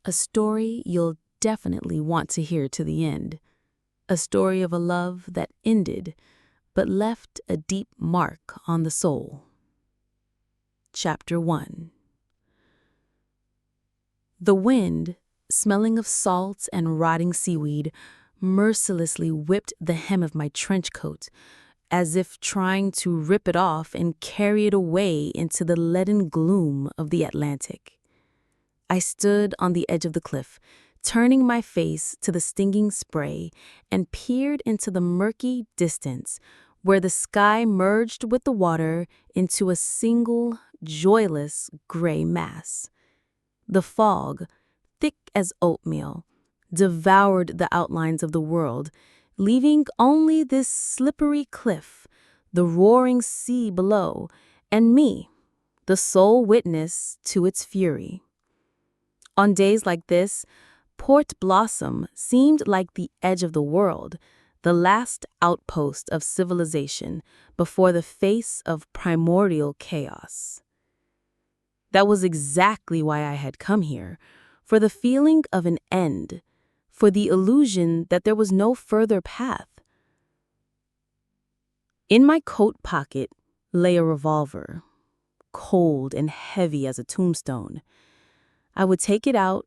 A story you'll definitely want to hear to the end. A story of a love that ended, but left a deep mark on the soul. Chapter 1. The wind, smelling of salt and rotting seaweed, mercilessly whipped the hem of my trench coat, as if trying to rip it off and carry it away into the leaden gloom of the Atlantic. I stood on the edge of the cliff, turning my face to the stinging spray, and peered into the murky distance where the sky merged with the water into a single, joyless gray mass. The fog, thick as oatmeal, devoured the outlines of the world, leaving only this slippery cliff, the roaring sea below, and me, the sole witness to its fury. On days like this, Port Blossom seemed like the edge of the world, the last outpost of civilization before the face of primordial chaos. That was exactly why I had come here, for the feeling of an end, for the illusion that there was no further path. In my coat pocket lay a revolver, cold and heavy as a tombstone. I would take it out,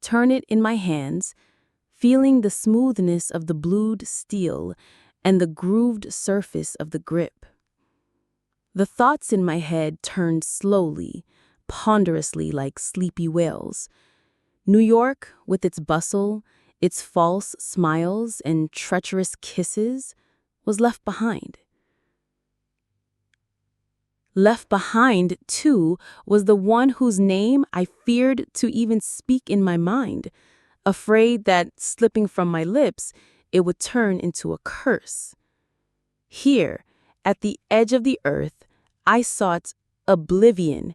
turn it in my hands, feeling the smoothness of the blued steel and the grooved surface of the grip. The thoughts in my head turned slowly, ponderously like sleepy whales. New York, with its bustle, its false smiles and treacherous kisses, was left behind. Left behind, too, was the one whose name I feared to even speak in my mind, afraid that, slipping from my lips, it would turn into a curse. Here, at the edge of the earth, I sought oblivion,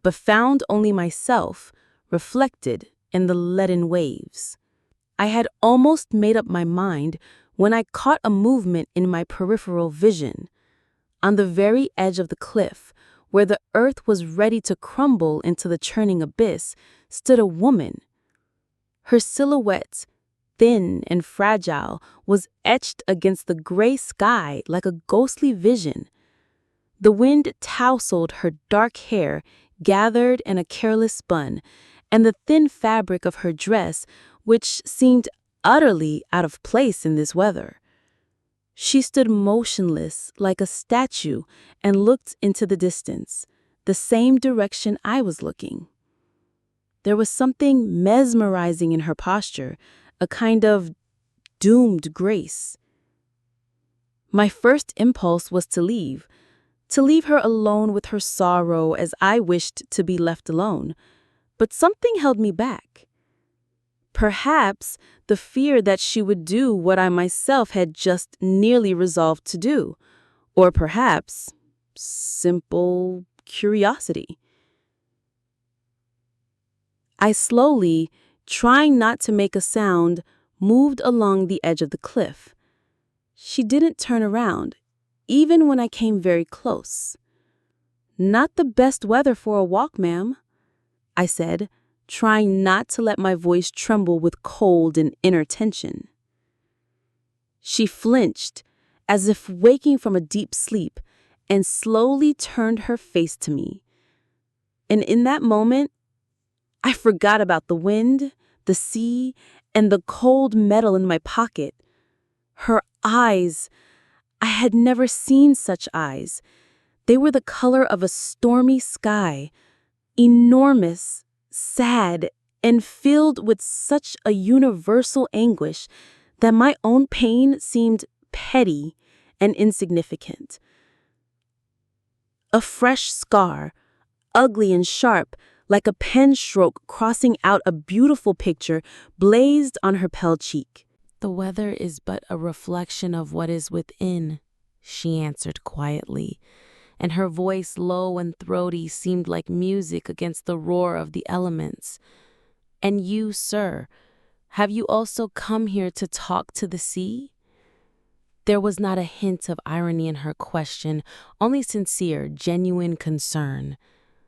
but found only myself, reflected in the leaden waves. I had almost made up my mind when I caught a movement in my peripheral vision. On the very edge of the cliff, where the earth was ready to crumble into the churning abyss, stood a woman. Her silhouette, thin and fragile, was etched against the gray sky like a ghostly vision. The wind tousled her dark hair, gathered in a careless bun, and the thin fabric of her dress, which seemed utterly out of place in this weather. She stood motionless like a statue and looked into the distance, the same direction I was looking. There was something mesmerizing in her posture, a kind of doomed grace. My first impulse was to leave her alone with her sorrow as I wished to be left alone. But something held me back. Perhaps the fear that she would do what I myself had just nearly resolved to do, or perhaps simple curiosity. I slowly, trying not to make a sound, moved along the edge of the cliff. She didn't turn around, even when I came very close. "Not the best weather for a walk, ma'am," I said, trying not to let my voice tremble with cold and inner tension. She flinched, as if waking from a deep sleep, and slowly turned her face to me. And in that moment, I forgot about the wind, the sea, and the cold metal in my pocket. Her eyes, I had never seen such eyes. They were the color of a stormy sky, enormous, sad, and filled with such a universal anguish that my own pain seemed petty and insignificant. A fresh scar, ugly and sharp, like a pen stroke crossing out a beautiful picture, blazed on her pale cheek. "The weather is but a reflection of what is within," she answered quietly, and her voice, low and throaty, seemed like music against the roar of the elements. "And you, sir, have you also come here to talk to the sea?" There was not a hint of irony in her question, only sincere, genuine concern.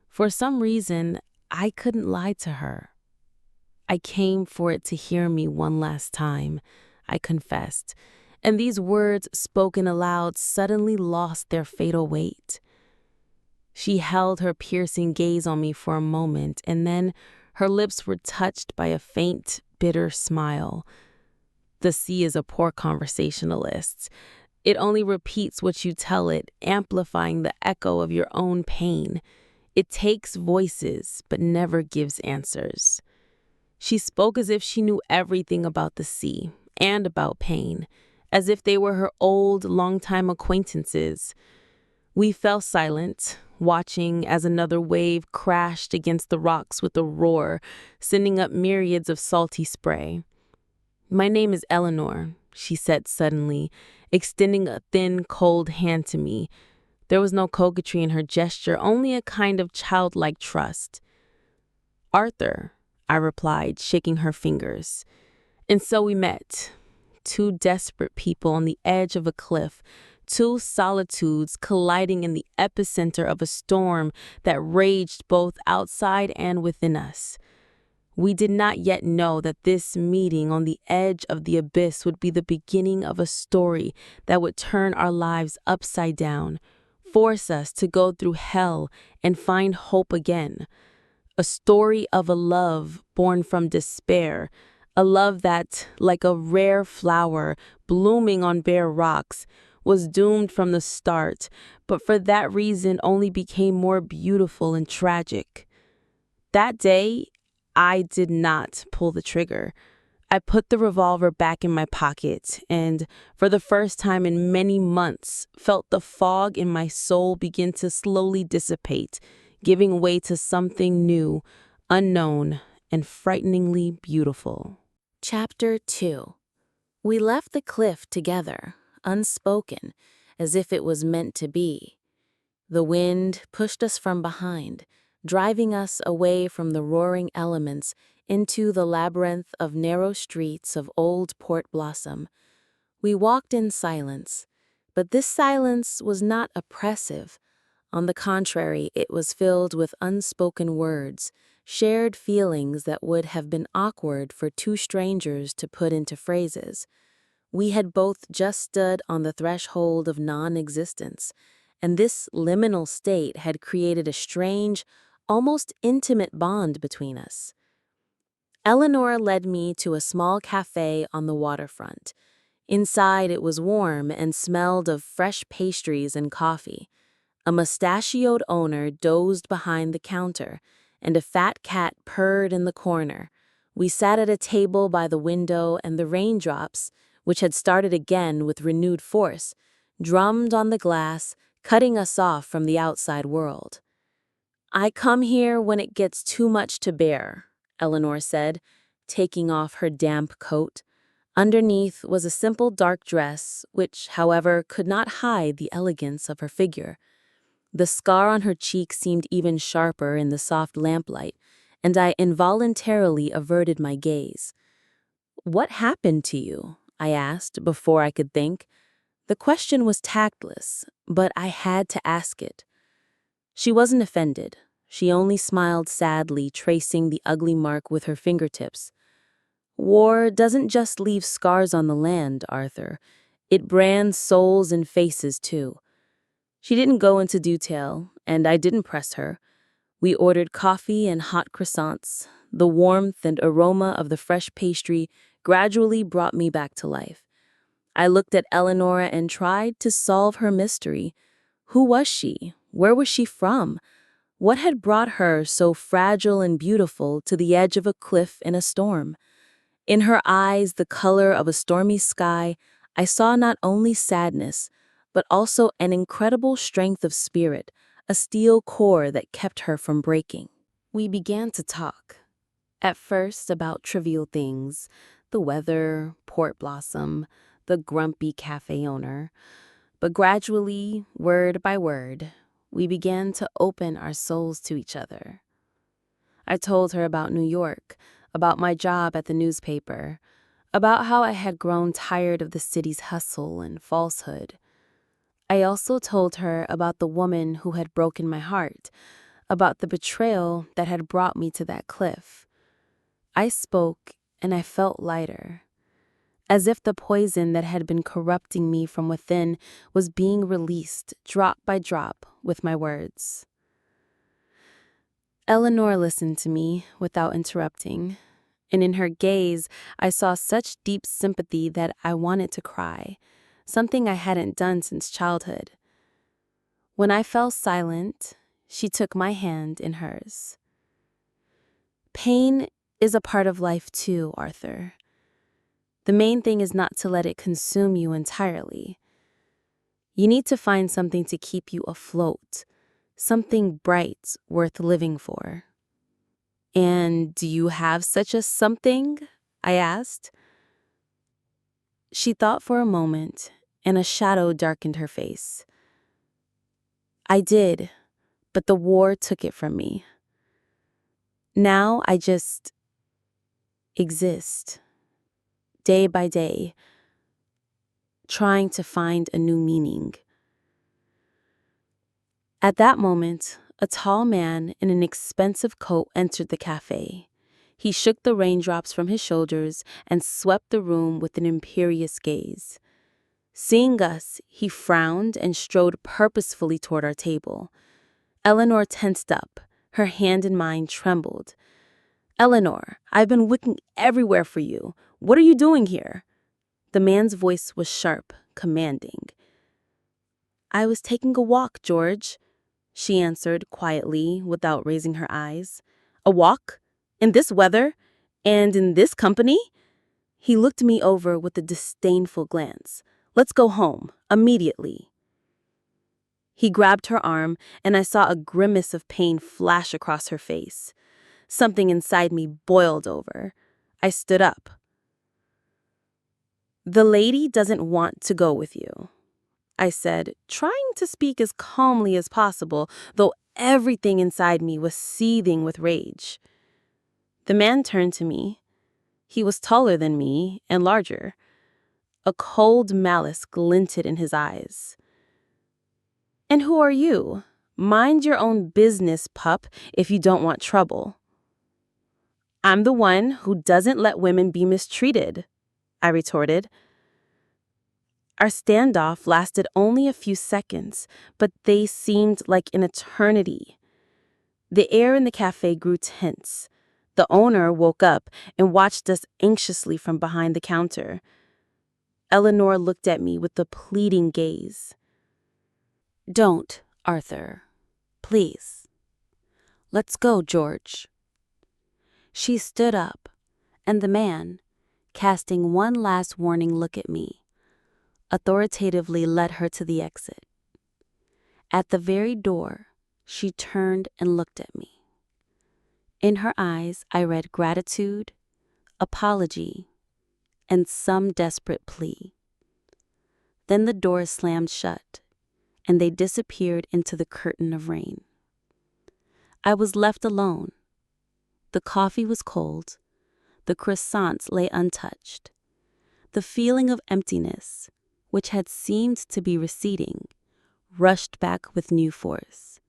For some reason, I couldn't lie to her. I came for it to hear me one last time, I confessed, and these words spoken aloud suddenly lost their fatal weight. She held her piercing gaze on me for a moment, and then her lips were touched by a faint, bitter smile. The sea is a poor conversationalist. It only repeats what you tell it, amplifying the echo of your own pain. It takes voices, but never gives answers. She spoke as if she knew everything about the sea and about pain, as if they were her old, longtime acquaintances. We fell silent, watching as another wave crashed against the rocks with a roar, sending up myriads of salty spray. "My name is Eleanor," she said suddenly, extending a thin, cold hand to me. There was no coquetry in her gesture, only a kind of childlike trust. "Arthur," I replied, shaking her fingers. And so we met. Two desperate people on the edge of a cliff, two solitudes colliding in the epicenter of a storm that raged both outside and within us. We did not yet know that this meeting on the edge of the abyss would be the beginning of a story that would turn our lives upside down, force us to go through hell and find hope again. A story of a love born from despair, a love that, like a rare flower blooming on bare rocks, was doomed from the start, but for that reason only became more beautiful and tragic. That day, I did not pull the trigger. I put the revolver back in my pocket and, for the first time in many months, felt the fog in my soul begin to slowly dissipate, giving way to something new, unknown, and frighteningly beautiful. Chapter 2. We left the cliff together, unspoken, as if it was meant to be. The wind pushed us from behind, driving us away from the roaring elements into the labyrinth of narrow streets of old Port Blossom. We walked in silence, but this silence was not oppressive. On the contrary, it was filled with unspoken words, shared feelings that would have been awkward for two strangers to put into phrases. We had both just stood on the threshold of non-existence, and this liminal state had created a strange, almost intimate bond between us. Eleanor led me to a small cafe on the waterfront. Inside, it was warm and smelled of fresh pastries and coffee. A mustachioed owner dozed behind the counter, and a fat cat purred in the corner. We sat at a table by the window, and the raindrops, which had started again with renewed force, drummed on the glass, cutting us off from the outside world. "I come here when it gets too much to bear," Eleanor said, taking off her damp coat. Underneath was a simple dark dress, which, however, could not hide the elegance of her figure. The scar on her cheek seemed even sharper in the soft lamplight, and I involuntarily averted my gaze. "What happened to you?" I asked before I could think. The question was tactless, but I had to ask it. She wasn't offended. She only smiled sadly, tracing the ugly mark with her fingertips. "War doesn't just leave scars on the land, Arthur. It brands souls and faces, too." She didn't go into detail, and I didn't press her. We ordered coffee and hot croissants. The warmth and aroma of the fresh pastry gradually brought me back to life. I looked at Eleanor and tried to solve her mystery. Who was she? Where was she from? What had brought her, so fragile and beautiful, to the edge of a cliff in a storm? In her eyes, the color of a stormy sky, I saw not only sadness, but also an incredible strength of spirit, a steel core that kept her from breaking. We began to talk. At first about trivial things, the weather, Port Blossom, the grumpy cafe owner. But gradually, word by word, we began to open our souls to each other. I told her about New York, about my job at the newspaper, about how I had grown tired of the city's hustle and falsehood. I also told her about the woman who had broken my heart, about the betrayal that had brought me to that cliff. I spoke, and I felt lighter, as if the poison that had been corrupting me from within was being released drop by drop with my words. Eleanor listened to me without interrupting, and in her gaze I saw such deep sympathy that I wanted to cry, something I hadn't done since childhood. When I fell silent, she took my hand in hers. Pain is a part of life too, Arthur. The main thing is not to let it consume you entirely. You need to find something to keep you afloat, something bright worth living for. And do you have such a something? I asked. She thought for a moment, and a shadow darkened her face. I did, but the war took it from me. Now I just exist, day by day, trying to find a new meaning. At that moment, a tall man in an expensive coat entered the cafe. He shook the raindrops from his shoulders and swept the room with an imperious gaze. Seeing us, he frowned and strode purposefully toward our table. Eleanor tensed up. Her hand in mine trembled. "Eleanor, I've been looking everywhere for you. What are you doing here?" The man's voice was sharp, commanding. "I was taking a walk, George," she answered quietly without raising her eyes. "A walk? In this weather? And in this company?" He looked me over with a disdainful glance. "Let's go home, immediately." He grabbed her arm, and I saw a grimace of pain flash across her face. Something inside me boiled over. I stood up. "The lady doesn't want to go with you," I said, trying to speak as calmly as possible, though everything inside me was seething with rage. The man turned to me. He was taller than me and larger. A cold malice glinted in his eyes. "And who are you? Mind your own business, pup, if you don't want trouble." "I'm the one who doesn't let women be mistreated," I retorted. Our standoff lasted only a few seconds, but they seemed like an eternity. The air in the cafe grew tense. The owner woke up and watched us anxiously from behind the counter. Eleanor looked at me with a pleading gaze. "Don't, Arthur. Please. Let's go, George." She stood up, and the man, casting one last warning look at me, authoritatively led her to the exit. At the very door, she turned and looked at me. In her eyes, I read gratitude, apology, and some desperate plea. Then the door slammed shut, and they disappeared into the curtain of rain. I was left alone. The coffee was cold. The croissants lay untouched. The feeling of emptiness, which had seemed to be receding, rushed back with new force.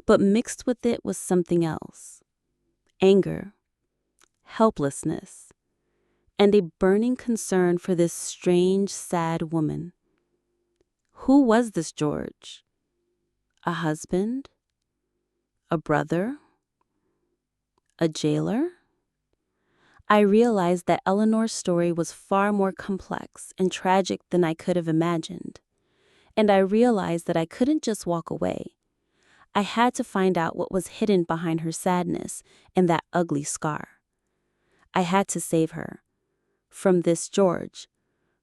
But mixed with it was something else. Anger, helplessness, and a burning concern for this strange, sad woman. Who was this George? A husband? A brother? A jailer? I realized that Eleanor's story was far more complex and tragic than I could have imagined. And I realized that I couldn't just walk away. I had to find out what was hidden behind her sadness and that ugly scar. I had to save her. From this George.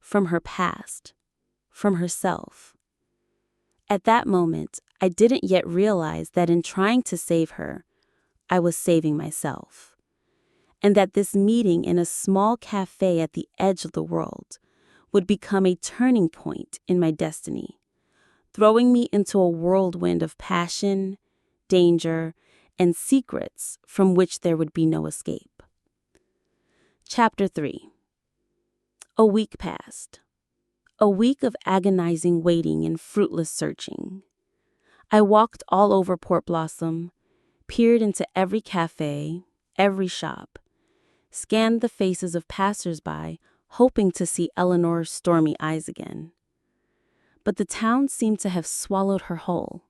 From her past. From herself. At that moment, I didn't yet realize that in trying to save her, I was saving myself. And that this meeting in a small cafe at the edge of the world would become a turning point in my destiny, throwing me into a whirlwind of passion, danger, and secrets from which there would be no escape. Chapter 3. A week passed. A week of agonizing waiting and fruitless searching. I walked all over Port Blossom, peered into every cafe, every shop, scanned the faces of passers-by, hoping to see Eleanor's stormy eyes again. But the town seemed to have swallowed her whole.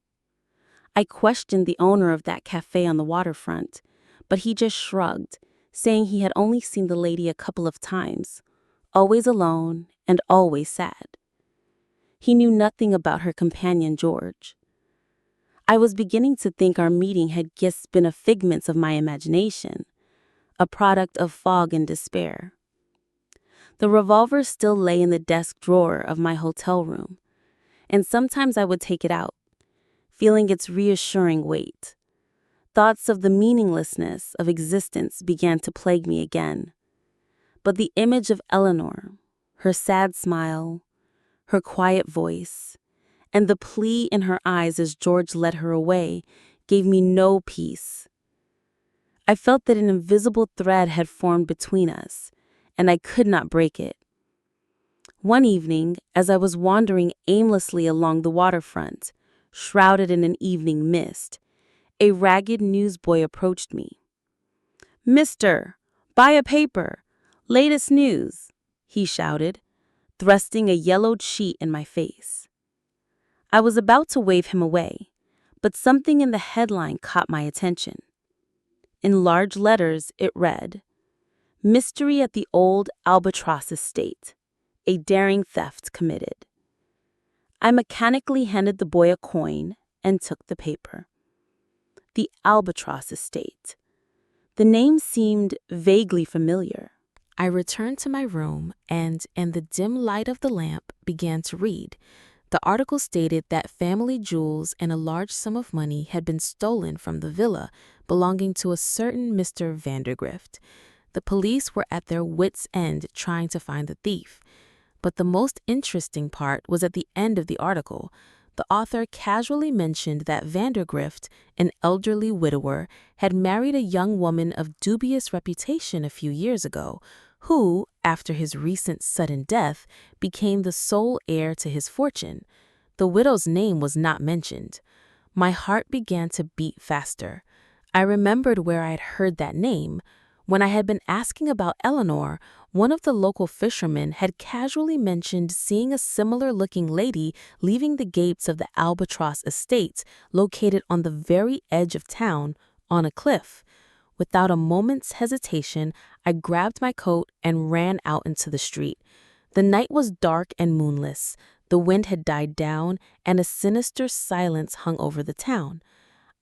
I questioned the owner of that cafe on the waterfront, but he just shrugged, saying he had only seen the lady a couple of times, always alone and always sad. He knew nothing about her companion, George. I was beginning to think our meeting had just been a figment of my imagination, a product of fog and despair. The revolver still lay in the desk drawer of my hotel room, and sometimes I would take it out, feeling its reassuring weight. Thoughts of the meaninglessness of existence began to plague me again. But the image of Eleanor, her sad smile, her quiet voice, and the plea in her eyes as George led her away gave me no peace. I felt that an invisible thread had formed between us, and I could not break it. One evening, as I was wandering aimlessly along the waterfront, shrouded in an evening mist, a ragged newsboy approached me. "Mister, buy a paper. Latest news," he shouted, thrusting a yellowed sheet in my face. I was about to wave him away, but something in the headline caught my attention. In large letters, it read, "Mystery at the old Albatross estate. A daring theft committed." I mechanically handed the boy a coin and took the paper. The Albatross estate. The name seemed vaguely familiar. I returned to my room and, in the dim light of the lamp, began to read. The article stated that family jewels and a large sum of money had been stolen from the villa belonging to a certain Mr. Vandergrift. The police were at their wits' end trying to find the thief. But the most interesting part was at the end of the article. The author casually mentioned that Vandergrift, an elderly widower, had married a young woman of dubious reputation a few years ago, who, after his recent sudden death, became the sole heir to his fortune. The widow's name was not mentioned. My heart began to beat faster. I remembered where I had heard that name. When I had been asking about Eleanor, one of the local fishermen had casually mentioned seeing a similar-looking lady leaving the gates of the Albatross estate, located on the very edge of town, on a cliff. Without a moment's hesitation, I grabbed my coat and ran out into the street. The night was dark and moonless. The wind had died down, and a sinister silence hung over the town.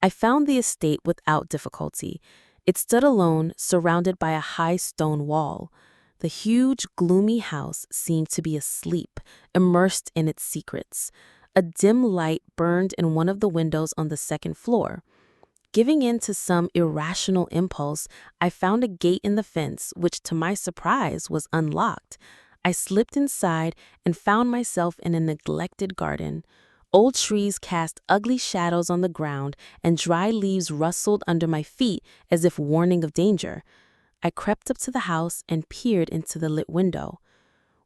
I found the estate without difficulty. It stood alone, surrounded by a high stone wall. The huge, gloomy house seemed to be asleep, immersed in its secrets. A dim light burned in one of the windows on the second floor. Giving in to some irrational impulse, I found a gate in the fence, which to my surprise was unlocked. I slipped inside and found myself in a neglected garden. Old trees cast ugly shadows on the ground, and dry leaves rustled under my feet as if warning of danger. I crept up to the house and peered into the lit window.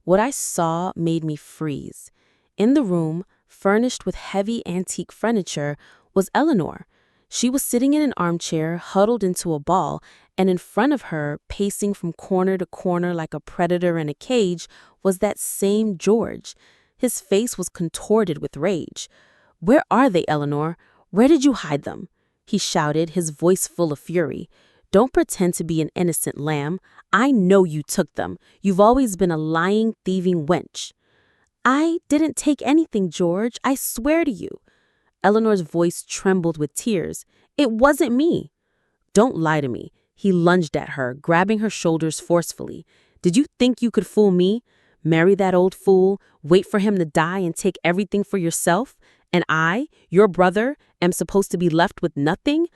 What I saw made me freeze. In the room, furnished with heavy antique furniture, was Eleanor. She was sitting in an armchair, huddled into a ball, and in front of her, pacing from corner to corner like a predator in a cage, was that same George. His face was contorted with rage. "Where are they, Eleanor? Where did you hide them?" he shouted, his voice full of fury. "Don't pretend to be an innocent lamb. I know you took them. You've always been a lying, thieving wench." "I didn't take anything, George. I swear to you." Eleanor's voice trembled with tears. "It wasn't me." "Don't lie to me." He lunged at her, grabbing her shoulders forcefully. "Did you think you could fool me? Marry that old fool, wait for him to die and take everything for yourself? And I, your brother, am supposed to be left with nothing?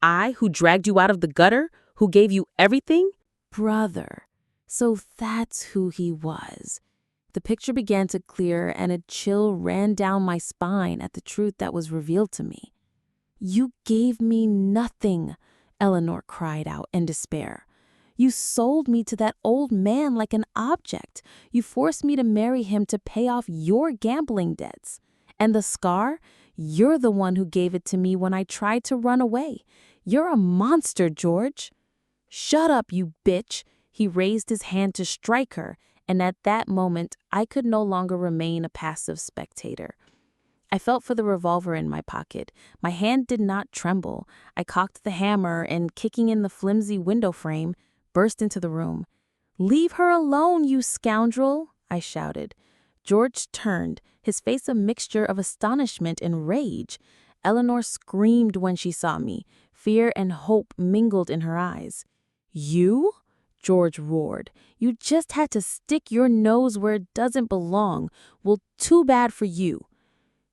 I, who dragged you out of the gutter, who gave you everything?" Brother. So that's who he was. The picture began to clear, and a chill ran down my spine at the truth that was revealed to me. "You gave me nothing," Eleanor cried out in despair. "You sold me to that old man like an object. You forced me to marry him to pay off your gambling debts. And the scar? You're the one who gave it to me when I tried to run away. You're a monster, George." "Shut up, you bitch," He raised his hand to strike her, and at that moment, I could no longer remain a passive spectator. I felt for the revolver in my pocket. My hand did not tremble. I cocked the hammer and, kicking in the flimsy window frame, burst into the room. "Leave her alone, you scoundrel!" I shouted. George turned, his face a mixture of astonishment and rage. Eleanor screamed when she saw me. Fear and hope mingled in her eyes. "You?" George roared. "You just had to stick your nose where it doesn't belong. Well, too bad for you."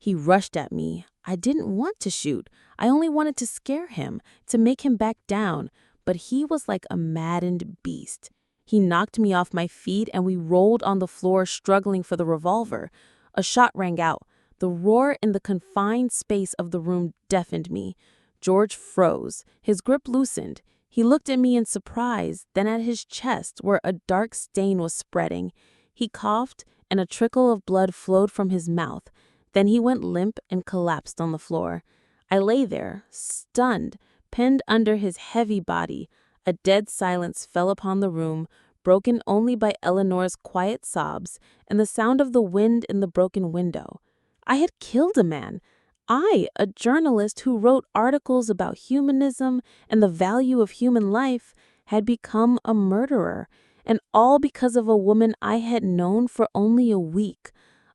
He rushed at me. I didn't want to shoot. I only wanted to scare him, to make him back down. But he was like a maddened beast. He knocked me off my feet and we rolled on the floor, struggling for the revolver. A shot rang out. The roar in the confined space of the room deafened me. George froze. His grip loosened. He looked at me in surprise, then at his chest, where a dark stain was spreading. He coughed, and a trickle of blood flowed from his mouth. Then he went limp and collapsed on the floor. I lay there, stunned, pinned under his heavy body. A dead silence fell upon the room, broken only by Eleanor's quiet sobs and the sound of the wind in the broken window. I had killed a man. I, a journalist who wrote articles about humanism and the value of human life, had become a murderer, and all because of a woman I had known for only a week.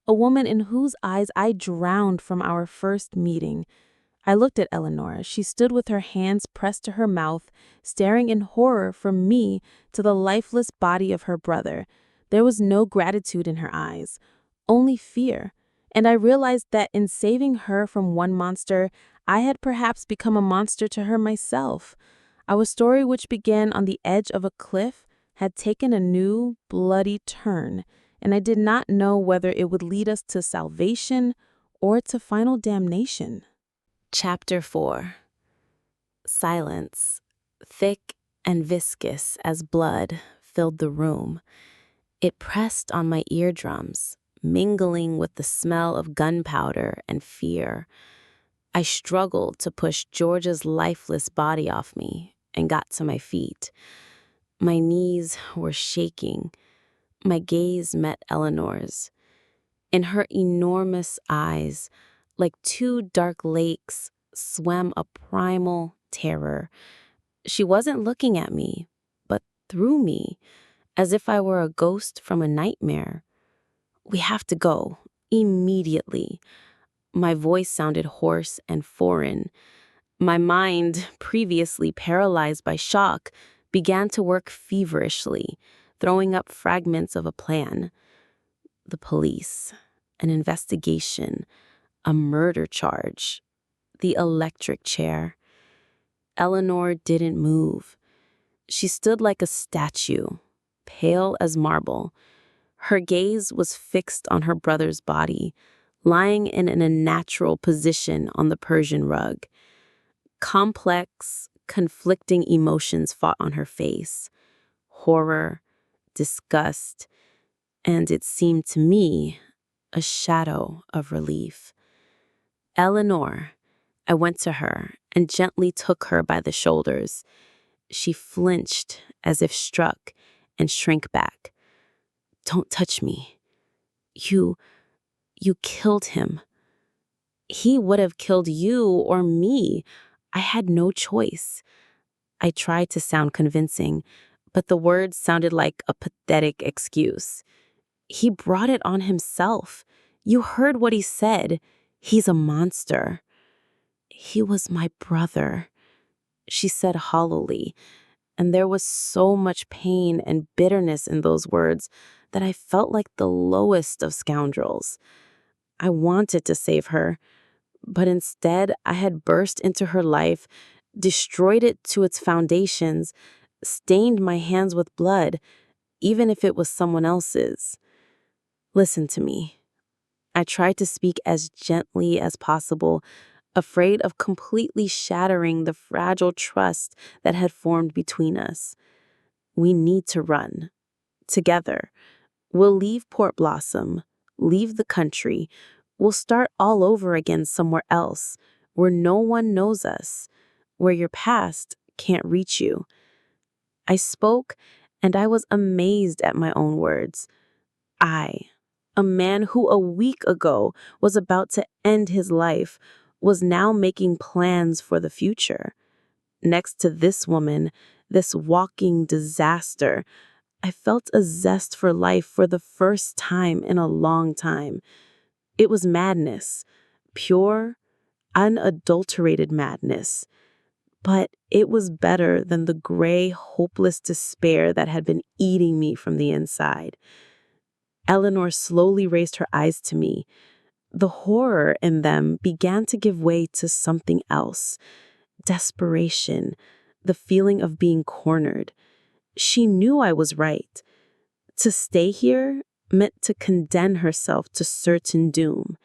A woman in whose eyes I drowned from our first meeting. I looked at Eleanor. She stood with her hands pressed to her mouth, staring in horror from me to the lifeless body of her brother. There was no gratitude in her eyes, only fear. And I realized that in saving her from one monster, I had perhaps become a monster to her myself. Our story, which began on the edge of a cliff, had taken a new, bloody turn, and I did not know whether it would lead us to salvation or to final damnation. Chapter 4. Silence, thick and viscous as blood, filled the room. It pressed on my eardrums, mingling with the smell of gunpowder and fear. I struggled to push George's lifeless body off me and got to my feet. My knees were shaking. My gaze met Eleanor's. In her enormous eyes, like two dark lakes, swam a primal terror. She wasn't looking at me, but through me, as if I were a ghost from a nightmare. "We have to go, immediately." My voice sounded hoarse and foreign. My mind, previously paralyzed by shock, began to work feverishly, throwing up fragments of a plan. The police, an investigation, a murder charge, the electric chair. Eleanor didn't move. She stood like a statue, pale as marble. Her gaze was fixed on her brother's body, lying in an unnatural position on the Persian rug. Complex, conflicting emotions fought on her face. Horror, disgust, and it seemed to me a shadow of relief. "Eleanor," I went to her and gently took her by the shoulders. She flinched as if struck and shrank back. "Don't touch me. You killed him." "He would have killed you or me. I had no choice." I tried to sound convincing, but the words sounded like a pathetic excuse. "He brought it on himself. You heard what he said. He's a monster." "He was my brother," she said hollowly, and there was so much pain and bitterness in those words that I felt like the lowest of scoundrels. I wanted to save her, but instead I had burst into her life, destroyed it to its foundations, stained my hands with blood, even if it was someone else's. "Listen to me." I tried to speak as gently as possible, afraid of completely shattering the fragile trust that had formed between us. "We need to run. Together. We'll leave Port Blossom, leave the country. We'll start all over again somewhere else, where no one knows us, where your past can't reach you." I spoke, And I was amazed at my own words. I, a man who a week ago was about to end his life, was now making plans for the future. Next to this woman, this walking disaster, I felt a zest for life for the first time in a long time. It was madness, pure, unadulterated madness. But it was better than the gray, hopeless despair that had been eating me from the inside. Eleanor slowly raised her eyes to me. The horror in them began to give way to something else. Desperation, the feeling of being cornered. She knew I was right. To stay here meant to condemn herself to certain doom.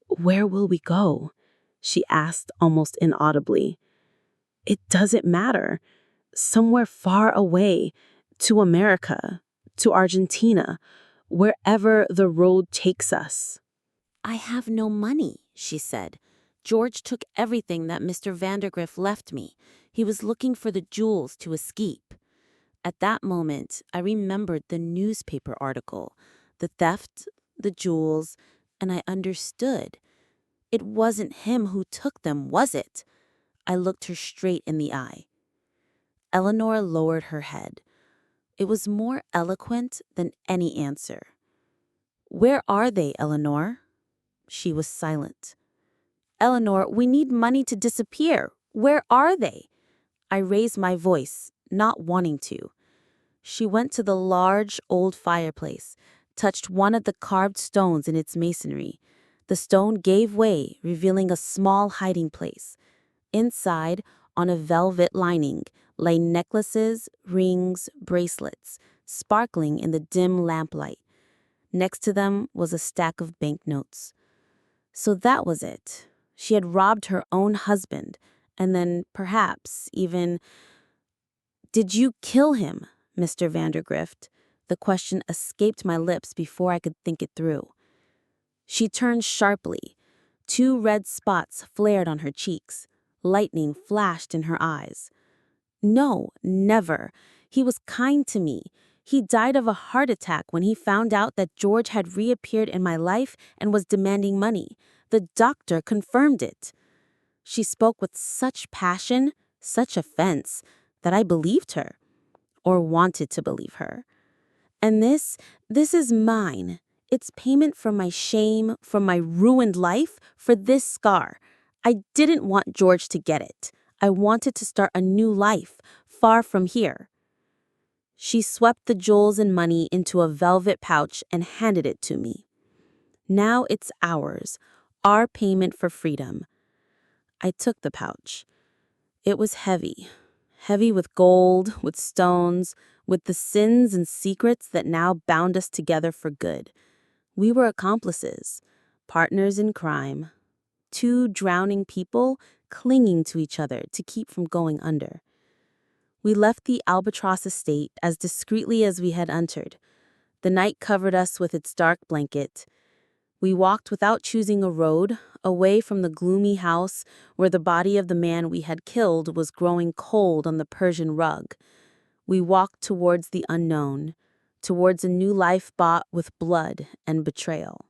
"Where will we go?" she asked almost inaudibly. "It doesn't matter. Somewhere far away, to America, to Argentina, wherever the road takes us." "I have no money," she said. "George took everything that Mr. Vandergrift left me. He was looking for the jewels to escape." At that moment, I remembered the newspaper article, the theft, the jewels, and I understood. It wasn't him who took them, was it? I looked her straight in the eye. Eleanor lowered her head. It was more eloquent than any answer. "Where are they, Eleanor?" She was silent. "Eleanor, we need money to disappear. Where are they?" I raised my voice, not wanting to. She went to the large, old fireplace, touched one of the carved stones in its masonry. The stone gave way, revealing a small hiding place. Inside, on a velvet lining, lay necklaces, rings, bracelets, sparkling in the dim lamplight. Next to them was a stack of banknotes. So that was it. She had robbed her own husband, and then perhaps even... "Did you kill him, Mr. Vandergrift?" The question escaped my lips before I could think it through. She turned sharply. 2 red spots flared on her cheeks. Lightning flashed in her eyes. "No, never. He was kind to me. He died of a heart attack when he found out that George had reappeared in my life and was demanding money. The doctor confirmed it." She spoke with such passion, such offense, that I believed her, or wanted to believe her. "And this is mine. It's payment for my shame, for my ruined life, for this scar. I didn't want George to get it. I wanted to start a new life, far from here." She swept the jewels and money into a velvet pouch and handed it to me. "Now it's ours, our payment for freedom." I took the pouch. It was heavy. Heavy with gold, with stones, with the sins and secrets that now bound us together for good. We were accomplices, partners in crime, 2 drowning people clinging to each other to keep from going under. We left the Albatross estate as discreetly as we had entered. The night covered us with its dark blanket. We walked without choosing a road, away from the gloomy house where the body of the man we had killed was growing cold on the Persian rug. We walked towards the unknown, towards a new life bought with blood and betrayal.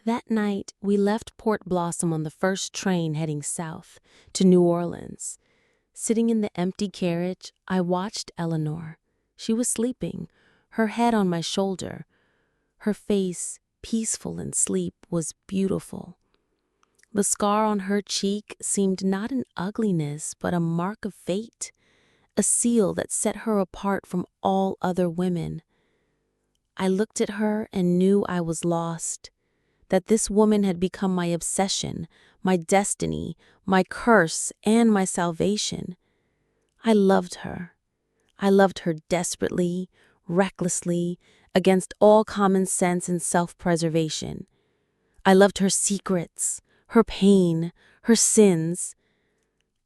That night, we left Port Blossom on the first train heading south to New Orleans. Sitting in the empty carriage, I watched Eleanor. She was sleeping, her head on my shoulder. Her face, peaceful in sleep, was beautiful. The scar on her cheek seemed not an ugliness, but a mark of fate, a seal that set her apart from all other women. I looked at her and knew I was lost, that this woman had become my obsession, my destiny, my curse, and my salvation. I loved her. I loved her desperately, recklessly, against all common sense and self-preservation. I loved her secrets, her pain, her sins.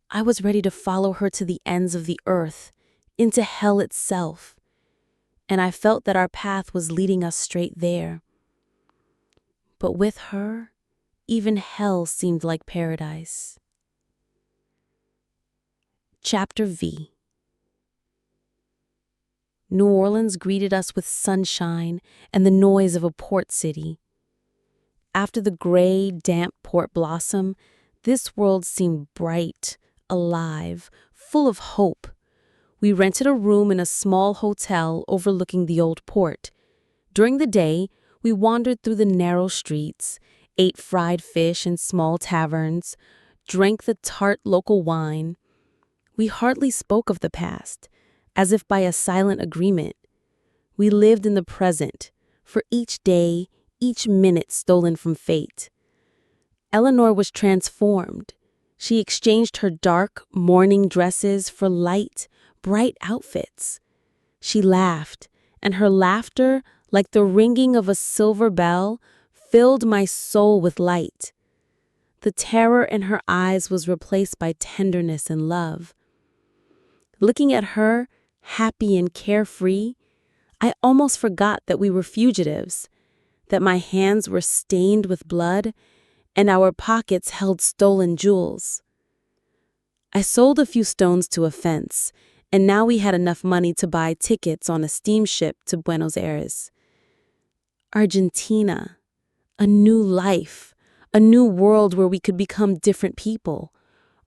I was ready to follow her to the ends of the earth, into hell itself. And I felt that our path was leading us straight there. But with her, even hell seemed like paradise. Chapter V. New Orleans greeted us with sunshine and the noise of a port city. After the gray, damp port blossom, this world seemed bright, alive, full of hope. We rented a room in a small hotel overlooking the old port. During the day, we wandered through the narrow streets, ate fried fish in small taverns, drank the tart local wine. We hardly spoke of the past, as if by a silent agreement. We lived in the present, for each day, each minute stolen from fate. Eleanor was transformed. She exchanged her dark, mourning dresses for light, bright outfits. She laughed, and her laughter, like the ringing of a silver bell, filled my soul with light. The terror in her eyes was replaced by tenderness and love. Looking at her, happy and carefree, I almost forgot that we were fugitives, that my hands were stained with blood, and our pockets held stolen jewels. I sold a few stones to a fence, and now we had enough money to buy tickets on a steamship to Buenos Aires. Argentina, a new life, a new world where we could become different people.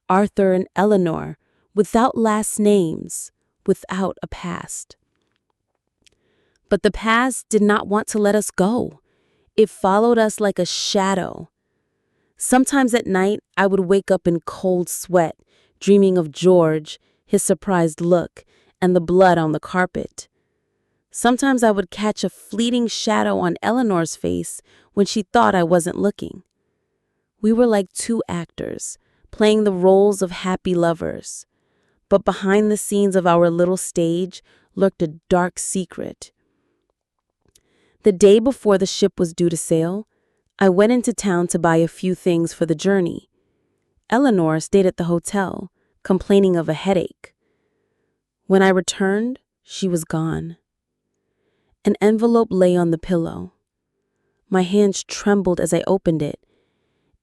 Arthur and Eleanor, without last names, without a past. But the past did not want to let us go. It followed us like a shadow. Sometimes at night, I would wake up in cold sweat, dreaming of George, his surprised look, and the blood on the carpet. Sometimes I would catch a fleeting shadow on Eleanor's face when she thought I wasn't looking. We were like two actors, playing the roles of happy lovers. But behind the scenes of our little stage lurked a dark secret. The day before the ship was due to sail, I went into town to buy a few things for the journey. Eleanor stayed at the hotel, complaining of a headache. When I returned, she was gone. An envelope lay on the pillow. My hands trembled as I opened it.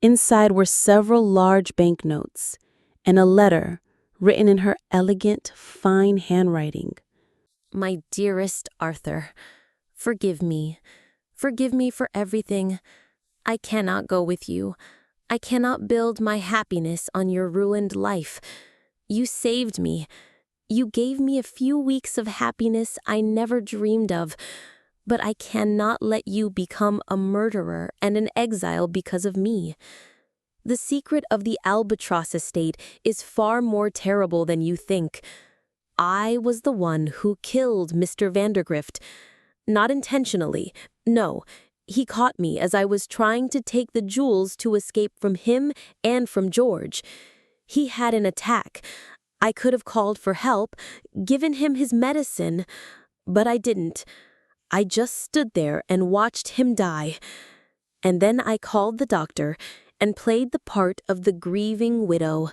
Inside were several large banknotes and a letter written in her elegant, fine handwriting. My dearest Arthur, forgive me. Forgive me for everything. I cannot go with you. I cannot build my happiness on your ruined life. You saved me. You gave me a few weeks of happiness I never dreamed of. But I cannot let you become a murderer and an exile because of me. The secret of the Albatross estate is far more terrible than you think. I was the one who killed Mr. Vandergrift. Not intentionally, no. He caught me as I was trying to take the jewels to escape from him and from George. He had an attack. I could have called for help, given him his medicine, but I didn't. I just stood there and watched him die. And then I called the doctor and played the part of the grieving widow.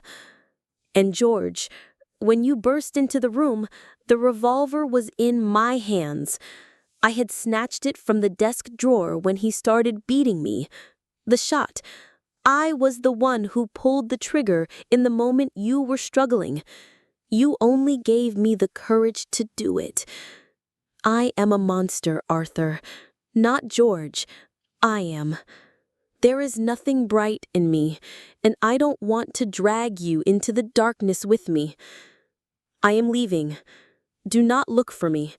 And George, when you burst into the room, the revolver was in my hands. I had snatched it from the desk drawer when he started beating me. The shot. I was the one who pulled the trigger in the moment you were struggling. You only gave me the courage to do it. I am a monster, Arthur. Not George. I am. There is nothing bright in me, and I don't want to drag you into the darkness with me. I am leaving. Do not look for me.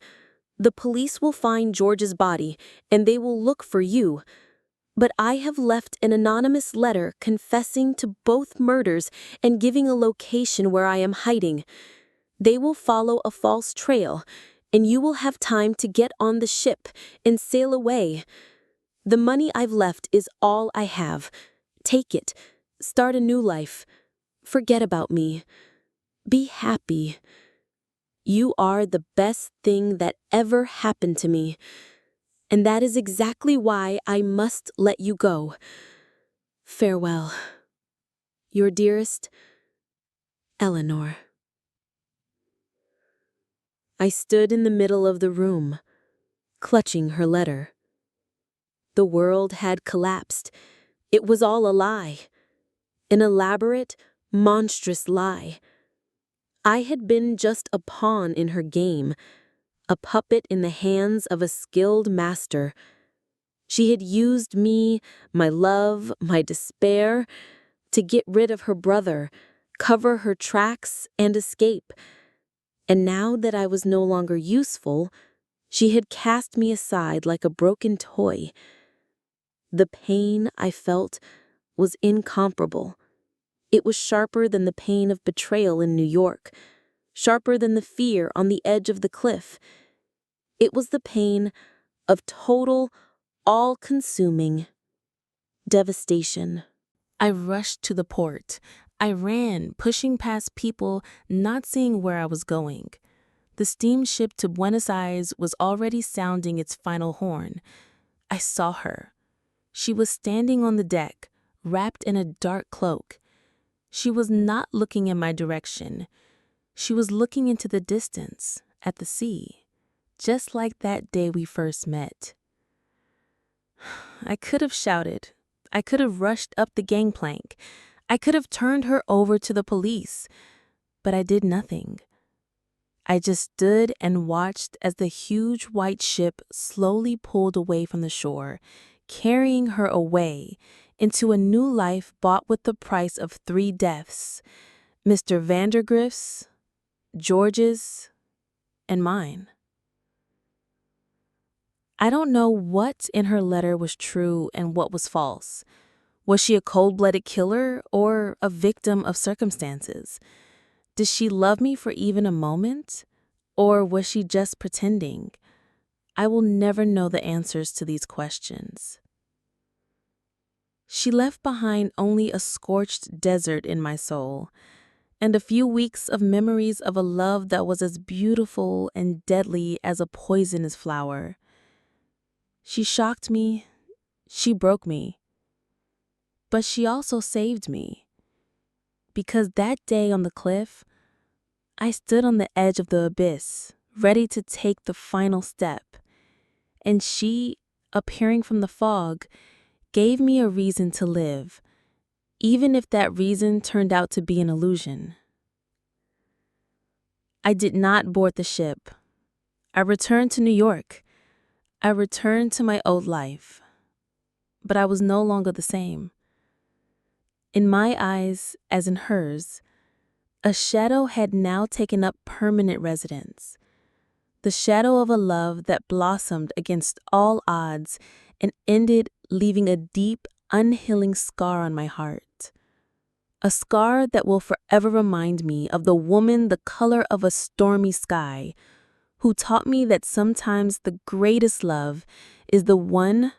The police will find George's body, and they will look for you. But I have left an anonymous letter confessing to both murders and giving a location where I am hiding. They will follow a false trail, and you will have time to get on the ship and sail away. The money I've left is all I have. Take it. Start a new life. Forget about me. Be happy. You are the best thing that ever happened to me. And that is exactly why I must let you go. Farewell. Your dearest, Eleanor. I stood in the middle of the room, clutching her letter. The world had collapsed. It was all a lie. An elaborate, monstrous lie. I had been just a pawn in her game. a puppet in the hands of a skilled master. She had used me, my love, my despair, to get rid of her brother, cover her tracks, and escape. And now that I was no longer useful, she had cast me aside like a broken toy. The pain I felt was incomparable. It was sharper than the pain of betrayal in New York, sharper than the fear on the edge of the cliff. It was the pain of total, all-consuming devastation. I rushed to the port. I ran, pushing past people, not seeing where I was going. The steamship to Buenos Aires was already sounding its final horn. I saw her. She was standing on the deck, wrapped in a dark cloak. She was not looking in my direction. She was looking into the distance, at the sea, just like that day we first met. I could have shouted. I could have rushed up the gangplank. I could have turned her over to the police, but I did nothing. I just stood and watched as the huge white ship slowly pulled away from the shore, carrying her away into a new life bought with the price of 3 deaths: Mr. Vandergrift's, George's, and mine. I don't know what in her letter was true and what was false. Was she a cold-blooded killer or a victim of circumstances? Did she love me for even a moment? Or was she just pretending? I will never know the answers to these questions. She left behind only a scorched desert in my soul, and a few weeks of memories of a love that was as beautiful and deadly as a poisonous flower. She shocked me, she broke me, but she also saved me. Because that day on the cliff, I stood on the edge of the abyss, ready to take the final step, and she, appearing from the fog, gave me a reason to live, even if that reason turned out to be an illusion. I did not board the ship. I returned to New York. I returned to my old life. But I was no longer the same. In my eyes, as in hers, a shadow had now taken up permanent residence. The shadow of a love that blossomed against all odds and ended leaving a deep, unhealing scar on my heart. A scar that will forever remind me of the woman the color of a stormy sky, who taught me that sometimes the greatest love is the one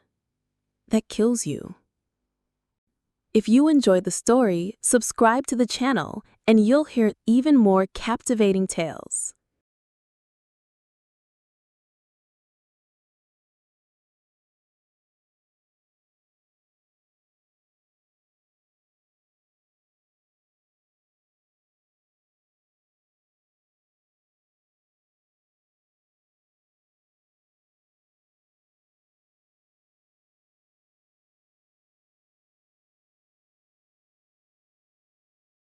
that kills you. If you enjoyed the story, subscribe to the channel and you'll hear even more captivating tales.